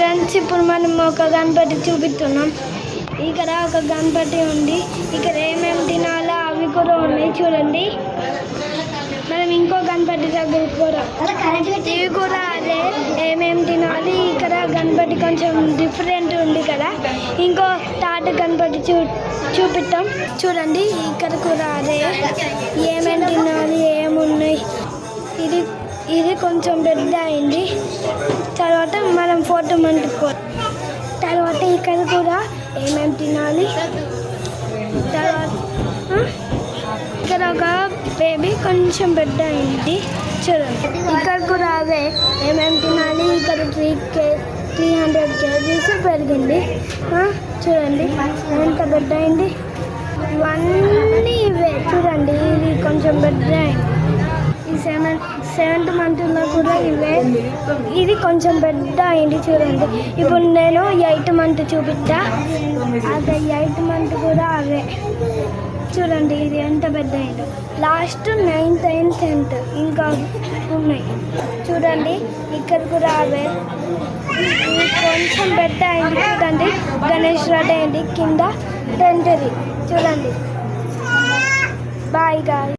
Friends, ఇప్పుడు మనం ఒక గణపతి చూపిస్తున్నాం. ఇక్కడ ఒక గణపతి ఉంది. ఇక్కడ ఏమేమి తినాలో అవి కూడా ఉన్నాయి చూడండి. మనం ఇంకో గణపతి దగ్గరికి కూడా ఇవి కూడా అదే ఏమేమి తినాలి. ఇక్కడ గణపతి కొంచెం డిఫరెంట్ ఉంది కదా. ఇంకో తాట గణపతి చూపిస్తాం చూడండి. ఇక్కడ కూడా అదే ఏమేమి తినాలి ఏమున్నాయి. ఇది కొంచెం పెద్ద అయింది. తర్వాత మనం ఫోటో మంటుకో. తర్వాత ఇక్కడ కూడా ఏమేమి తినాలి. తర్వాత ఇక్కడ ఒక బేబీ కొంచెం పెద్ద అయింది చూడండి. ఇక్కడ కూడా అవే ఏమేమి తినాలి. ఇక్కడ 300 kgs పెరిగింది చూడండి. ఎంత పెద్ద అయింది. ఇవన్నీ ఇవే చూడండి. ఇది కొంచెం పెద్ద అయింది. ఈ 7th monthలో కూడా ఇవే. ఇది కొంచెం పెద్ద అయింది చూడండి. ఇప్పుడు నేను 8th month చూపిస్తా. అదే 8th month కూడా అవే చూడండి. ఇది ఎంత పెద్ద అయిందో. లాస్ట్ 9th and 10th ఇంకా ఉన్నాయి చూడండి. ఇక్కడ కూడా అవే. ఇది కొంచెం పెద్ద అయింది చూడండి. గణేష్ రెడ్డి అయింది కింద 10th చూడండి. Bye guy.